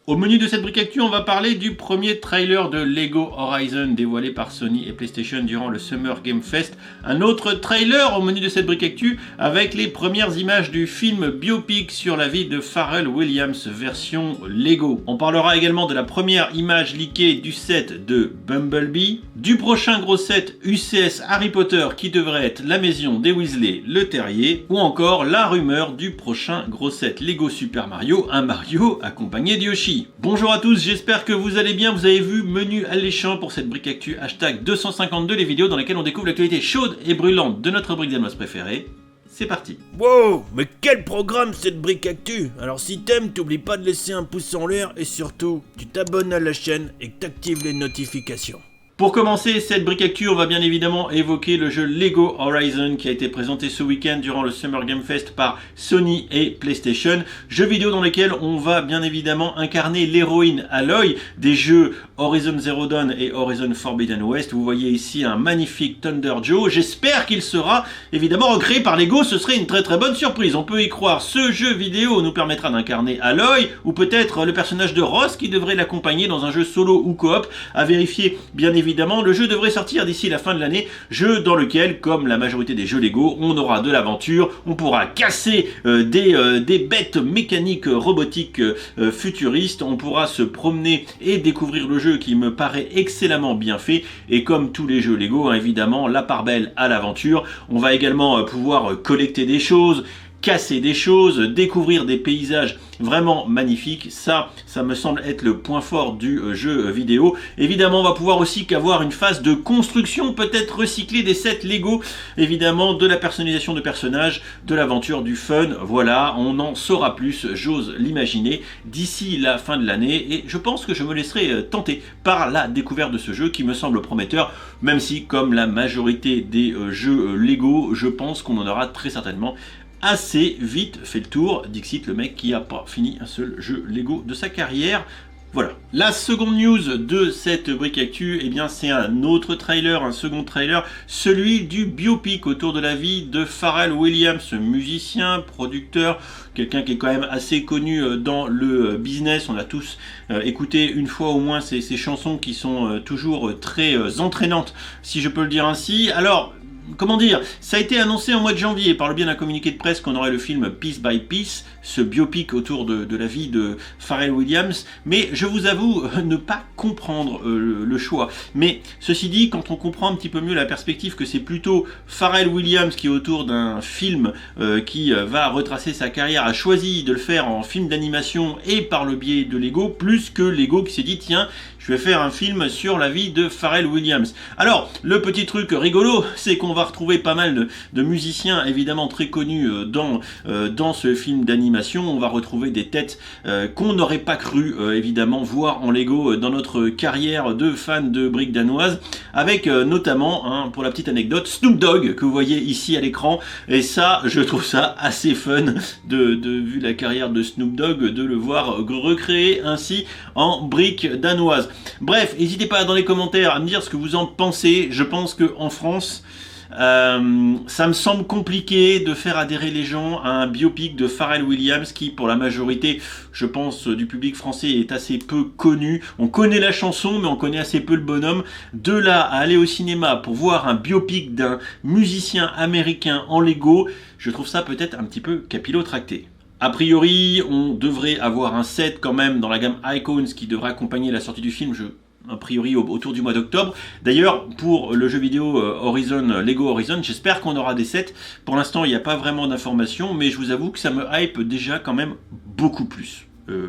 Au menu de cette brique actu, on va parler du premier trailer de Lego Horizon dévoilé par Sony et PlayStation durant le Summer Game Fest. Un autre trailer au menu de cette brique actu avec les premières images du film biopic sur la vie de Pharrell Williams version Lego. On parlera également de la première image leakée du set de Bumblebee, du prochain gros set UCS Harry Potter qui devrait être la maison des Weasley, le terrier, ou encore la rumeur du prochain gros set Lego Super Mario, un Mario accompagné de Yoshi. Bonjour à tous, j'espère que vous allez bien. Vous avez vu, menu alléchant pour cette brique actu, hashtag 252, les vidéos dans lesquelles on découvre l'actualité chaude et brûlante de notre brique danoise préférée. C'est parti. Wow, mais quel programme cette brique actu! Alors si t'aimes, t'oublies pas de laisser un pouce en l'air et surtout, tu t'abonnes à la chaîne et que t'actives les notifications. Pour commencer cette brique actu, on va bien évidemment évoquer le jeu Lego Horizon qui a été présenté ce week-end durant le Summer Game Fest par Sony et PlayStation. Jeu vidéo dans lequel on va bien évidemment incarner l'héroïne Aloy des jeux Horizon Zero Dawn et Horizon Forbidden West. Vous voyez ici un magnifique Thunder Joe. J'espère qu'il sera évidemment recréé par Lego, ce serait une très bonne surprise. On peut y croire, ce jeu vidéo nous permettra d'incarner Aloy ou peut-être le personnage de Ross qui devrait l'accompagner dans un jeu solo ou coop. À vérifier bien évidemment. Le jeu devrait sortir d'ici la fin de l'année, jeu dans lequel, comme la majorité des jeux Lego, on aura de l'aventure, on pourra casser des bêtes mécaniques robotiques futuristes, on pourra se promener et découvrir le jeu qui me paraît excellemment bien fait, et comme tous les jeux Lego, hein, évidemment, la part belle à l'aventure. On va également pouvoir collecter des choses, casser des choses, découvrir des paysages vraiment magnifiques. Ça me semble être le point fort du jeu vidéo. Évidemment, on va pouvoir aussi avoir une phase de construction, peut-être recycler des sets Lego, évidemment, de la personnalisation de personnages, de l'aventure, du fun. Voilà, on en saura plus, j'ose l'imaginer, d'ici la fin de l'année, et je pense que je me laisserai tenter par la découverte de ce jeu qui me semble prometteur, même si, comme la majorité des jeux Lego, je pense qu'on en aura très certainement assez vite fait le tour. Dixit, le mec qui a pas fini un seul jeu Lego de sa carrière. Voilà. La seconde news de cette brique actu, eh bien c'est un autre trailer, un second trailer, celui du biopic autour de la vie de Pharrell Williams, musicien, producteur, quelqu'un qui est quand même assez connu dans le business. On a tous écouté une fois au moins ces chansons qui sont toujours très entraînantes, si je peux le dire ainsi. Alors, comment dire, ça a été annoncé en mois de janvier par le biais d'un communiqué de presse qu'on aurait le film Piece by Piece, ce biopic autour de la vie de Pharrell Williams, mais je vous avoue ne pas comprendre le choix. Mais ceci dit, quand on comprend un petit peu mieux la perspective que c'est plutôt Pharrell Williams qui, autour d'un film qui va retracer sa carrière, a choisi de le faire en film d'animation et par le biais de Lego, plus que Lego qui s'est dit tiens, je vais faire un film sur la vie de Pharrell Williams. Alors, le petit truc rigolo, c'est qu'on va retrouver pas mal de musiciens évidemment très connus dans ce film d'animation. On va retrouver des têtes qu'on n'aurait pas cru évidemment voir en Lego dans notre carrière de fans de briques danoises, avec notamment, pour la petite anecdote, Snoop Dogg que vous voyez ici à l'écran. Et ça, je trouve ça assez fun vu la carrière de Snoop Dogg, de le voir recréer ainsi en briques danoises. Bref, n'hésitez pas dans les commentaires à me dire ce que vous en pensez. Je pense qu'en France, ça me semble compliqué de faire adhérer les gens à un biopic de Pharrell Williams qui, pour la majorité, je pense, du public français est assez peu connu. On connaît la chanson, mais on connaît assez peu le bonhomme. De là à aller au cinéma pour voir un biopic d'un musicien américain en Lego, je trouve ça peut-être un petit peu capillotracté. A priori, on devrait avoir un set quand même dans la gamme Icons qui devrait accompagner la sortie du film, a priori autour du mois d'octobre. D'ailleurs, pour le jeu vidéo Lego Horizon, j'espère qu'on aura des sets. Pour l'instant, il n'y a pas vraiment d'informations, mais je vous avoue que ça me hype déjà quand même beaucoup plus.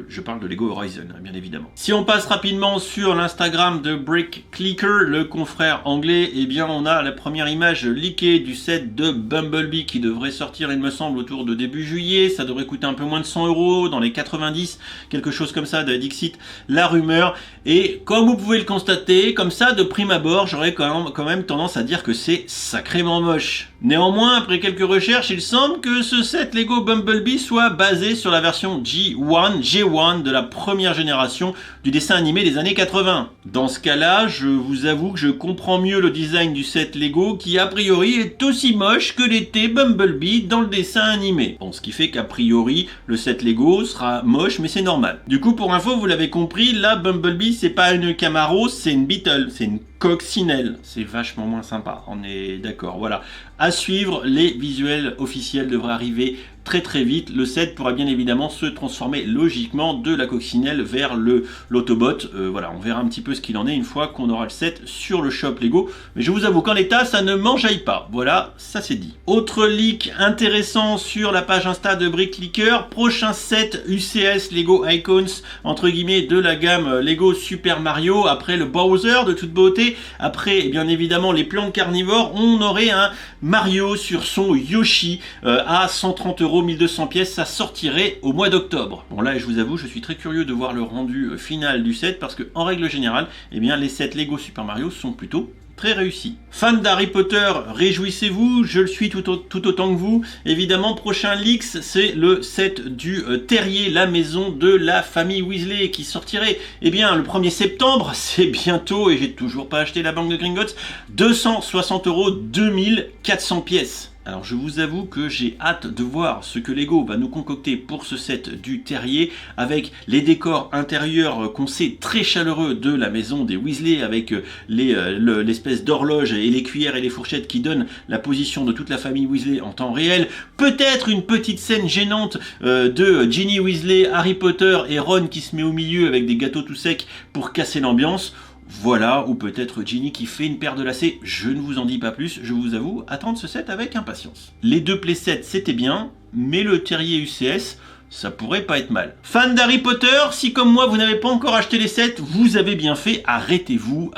Je parle de Lego Horizon, bien évidemment. Si on passe rapidement sur l'Instagram de Brick Clicker, le confrère anglais, eh bien on a la première image leakée du set de Bumblebee qui devrait sortir, il me semble, autour de début juillet. Ça devrait coûter un peu moins de 100 €, dans les 90, quelque chose comme ça, de Dixit, la rumeur. Et comme vous pouvez le constater, comme ça, de prime abord, j'aurais quand même tendance à dire que c'est sacrément moche. Néanmoins, après quelques recherches, il semble que ce set Lego Bumblebee soit basé sur la version G1, J1 de la première génération du dessin animé des années 80. Dans ce cas-là, je vous avoue que je comprends mieux le design du set Lego qui a priori est aussi moche que l'était Bumblebee dans le dessin animé. Bon, ce qui fait qu'a priori, le set Lego sera moche, mais c'est normal. Du coup, pour info, vous l'avez compris, là, Bumblebee, c'est pas une Camaro, c'est une Beetle, c'est une coccinelle. C'est vachement moins sympa, on est d'accord, voilà. À suivre, les visuels officiels devraient arriver très vite. Le set pourra bien évidemment se transformer logiquement de la coccinelle vers l'Autobot. Voilà, on verra un petit peu ce qu'il en est une fois qu'on aura le set sur le shop Lego. Mais je vous avoue qu'en l'état, ça ne m'enjaille pas. Voilà, ça c'est dit. Autre leak intéressant sur la page Insta de Bricklicker, prochain set UCS Lego Icons, entre guillemets, de la gamme Lego Super Mario. Après le Bowser de toute beauté, après bien évidemment les plantes carnivores, on aurait un Mario sur son Yoshi à 130 €, 1200 pièces, ça sortirait au mois d'octobre. Bon là, je vous avoue, je suis très curieux de voir le rendu final du set parce que en règle générale, eh bien, les sets Lego Super Mario sont plutôt très réussi. Fans d'Harry Potter, réjouissez-vous, je le suis tout autant que vous. Évidemment, prochain leaks, c'est le set du terrier, la maison de la famille Weasley qui sortirait, eh bien, le 1er septembre, c'est bientôt, et j'ai toujours pas acheté la banque de Gringotts, 260 €, 2400 pièces. Alors je vous avoue que j'ai hâte de voir ce que Lego va nous concocter pour ce set du terrier avec les décors intérieurs qu'on sait très chaleureux de la maison des Weasley avec l'espèce d'horloge et les cuillères et les fourchettes qui donnent la position de toute la famille Weasley en temps réel. Peut-être une petite scène gênante de Ginny Weasley, Harry Potter et Ron qui se met au milieu avec des gâteaux tout secs pour casser l'ambiance. Voilà, ou peut-être Ginny qui fait une paire de lacets, je ne vous en dis pas plus, je vous avoue, attendre ce set avec impatience. Les deux playsets c'était bien, mais le terrier UCS, ça pourrait pas être mal. Fan d'Harry Potter, si comme moi vous n'avez pas encore acheté les sets, vous avez bien fait, arrêtez-vous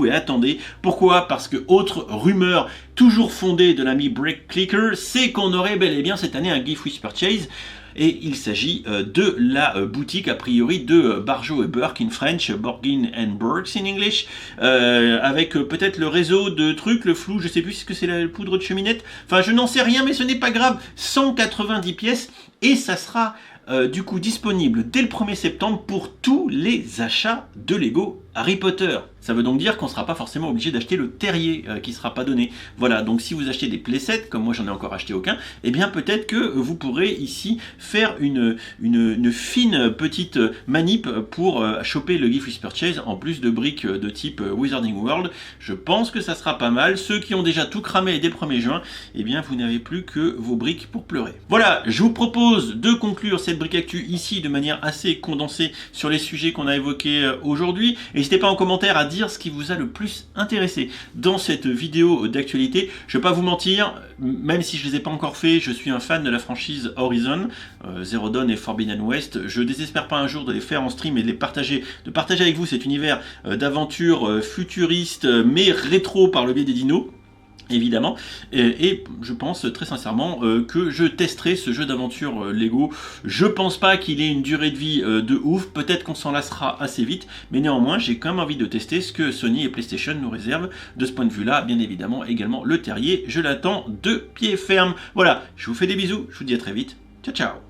et attendez. Pourquoi? Parce que autre rumeur toujours fondée de l'ami Bricklicker, c'est qu'on aurait bel et bien cette année un Gift with Purchase. Et il s'agit de la boutique a priori de Barjo et Burke in French, Borgin and Burks in English, avec peut-être le réseau de trucs, le flou, je sais plus si c'est la poudre de cheminette, enfin je n'en sais rien mais ce n'est pas grave, 190 pièces et ça sera du coup disponible dès le 1er septembre pour tous les achats de Lego Harry Potter. Ça veut donc dire qu'on ne sera pas forcément obligé d'acheter le terrier qui ne sera pas donné. Voilà, donc si vous achetez des playsets, comme moi j'en ai encore acheté aucun, eh bien peut-être que vous pourrez ici faire une fine petite manip pour choper le Gift with Purchase en plus de briques de type Wizarding World. Je pense que ça sera pas mal. Ceux qui ont déjà tout cramé dès le 1er juin, eh bien vous n'avez plus que vos briques pour pleurer. Voilà, je vous propose de conclure cette brique actu ici de manière assez condensée sur les sujets qu'on a évoqués aujourd'hui. N'hésitez pas en commentaire à dire ce qui vous a le plus intéressé dans cette vidéo d'actualité. Je ne vais pas vous mentir, même si je ne les ai pas encore fait, je suis un fan de la franchise Horizon, Zero Dawn et Forbidden West. Je désespère pas un jour de les faire en stream et de partager avec vous cet univers d'aventure futuriste mais rétro par le biais des dinos. Évidemment, et je pense très sincèrement que je testerai ce jeu d'aventure Lego. Je pense pas qu'il ait une durée de vie de ouf, peut-être qu'on s'en lassera assez vite, mais néanmoins j'ai quand même envie de tester ce que Sony et PlayStation nous réservent de ce point de vue là. Bien évidemment également le terrier, je l'attends de pied ferme. Voilà, je vous fais des bisous, je vous dis à très vite, ciao ciao.